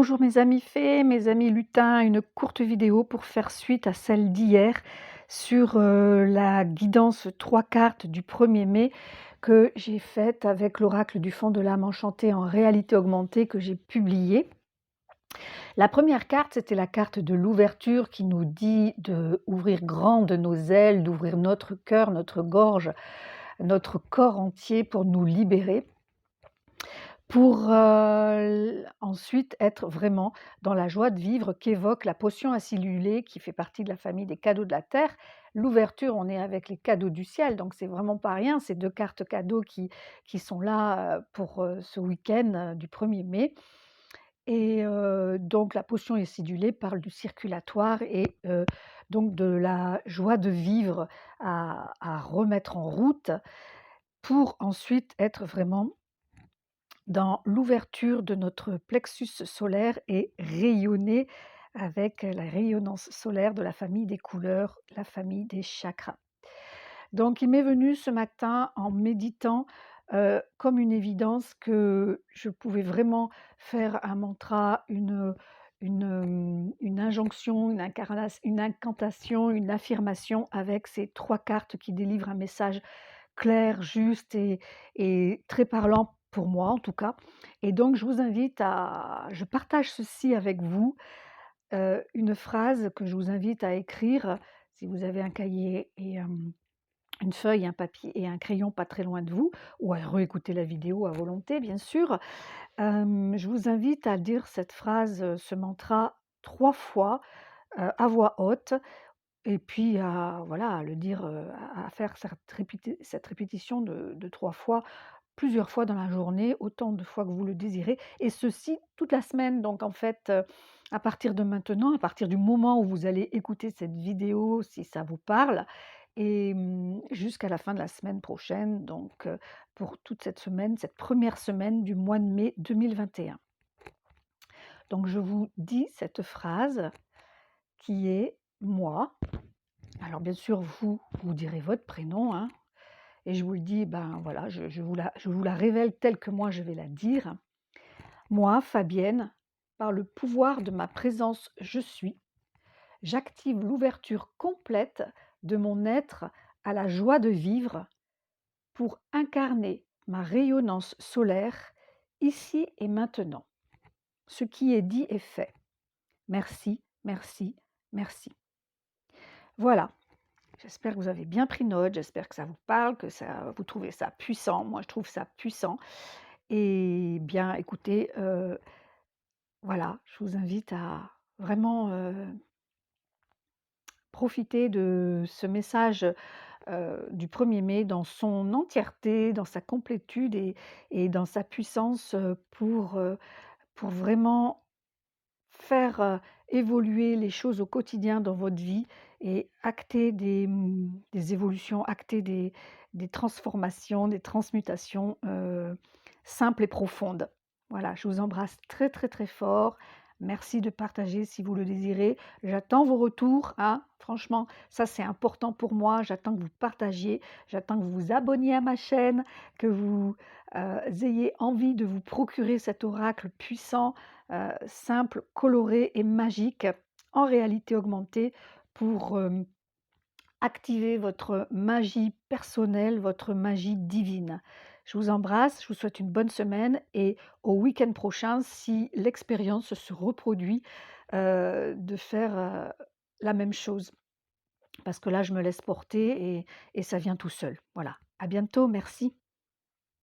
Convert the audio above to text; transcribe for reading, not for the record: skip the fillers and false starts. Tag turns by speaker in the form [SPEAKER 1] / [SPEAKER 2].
[SPEAKER 1] Bonjour mes amis fées, mes amis lutins, une courte vidéo pour faire suite à celle d'hier sur la guidance 3 cartes du 1er mai que j'ai faite avec l'oracle du fond de l'âme enchantée en réalité augmentée que j'ai publié. La première carte, c'était la carte de l'ouverture qui nous dit d'ouvrir grand de nos ailes, d'ouvrir notre cœur, notre gorge, notre corps entier pour nous libérer. Pour ensuite être vraiment dans la joie de vivre qu'évoque la potion acidulée qui fait partie de la famille des cadeaux de la terre. L'ouverture, on est avec les cadeaux du ciel, donc c'est vraiment pas rien, ces 2 cartes cadeaux qui sont là, pour, ce week-end, du 1er mai et donc la potion acidulée parle du circulatoire et donc de la joie de vivre à remettre en route pour ensuite être vraiment dans l'ouverture de notre plexus solaire et rayonner avec la rayonnance solaire de la famille des couleurs, la famille des chakras. Donc il m'est venu ce matin en méditant, comme une évidence que je pouvais vraiment faire un mantra, une injonction, une incantation, une affirmation avec ces 3 cartes qui délivrent un message clair, juste et très parlant pour moi en tout cas. Et donc je partage ceci avec vous, une phrase que je vous invite à écrire si vous avez un cahier et une feuille, un papier et un crayon pas très loin de vous, ou à réécouter la vidéo à volonté bien sûr. Je vous invite à dire cette phrase, ce mantra 3 fois, à voix haute et puis à le dire, à faire cette répétition de 3 fois, plusieurs fois dans la journée, autant de fois que vous le désirez et ceci toute la semaine. Donc en fait, à partir de maintenant, à partir du moment où vous allez écouter cette vidéo, si ça vous parle et jusqu'à la fin de la semaine prochaine, donc pour toute cette semaine, cette première semaine du mois de mai 2021. Donc je vous dis cette phrase qui est: «Moi». Alors bien sûr, vous direz votre prénom, hein, et je vous le dis, ben voilà, je vous la révèle telle que moi je vais la dire. Moi, Fabienne, par le pouvoir de ma présence je suis, j'active l'ouverture complète de mon être à la joie de vivre pour incarner ma rayonnance solaire ici et maintenant. Ce qui est dit est fait. Merci, merci, merci. Voilà. J'espère que vous avez bien pris note, j'espère que ça vous parle, que vous trouvez ça puissant. Moi, je trouve ça puissant. Et bien, écoutez, voilà, je vous invite à vraiment profiter de ce message du 1er mai dans son entièreté, dans sa complétude et dans sa puissance pour vraiment faire évoluer les choses au quotidien dans votre vie et acter des évolutions, acter des transformations, des transmutations simples et profondes. Voilà, je vous embrasse très très très fort. Merci de partager si vous le désirez. J'attends vos retours, hein. Franchement, ça c'est important pour moi. J'attends que vous partagiez, j'attends que vous vous abonniez à ma chaîne, que vous ayez envie de vous procurer cet oracle puissant, simple, coloré et magique en réalité augmentée pour activer votre magie personnelle, votre magie divine. Je vous embrasse, je vous souhaite une bonne semaine et au week-end prochain, si l'expérience se reproduit, de faire la même chose. Parce que là, je me laisse porter et ça vient tout seul. Voilà. À bientôt, merci.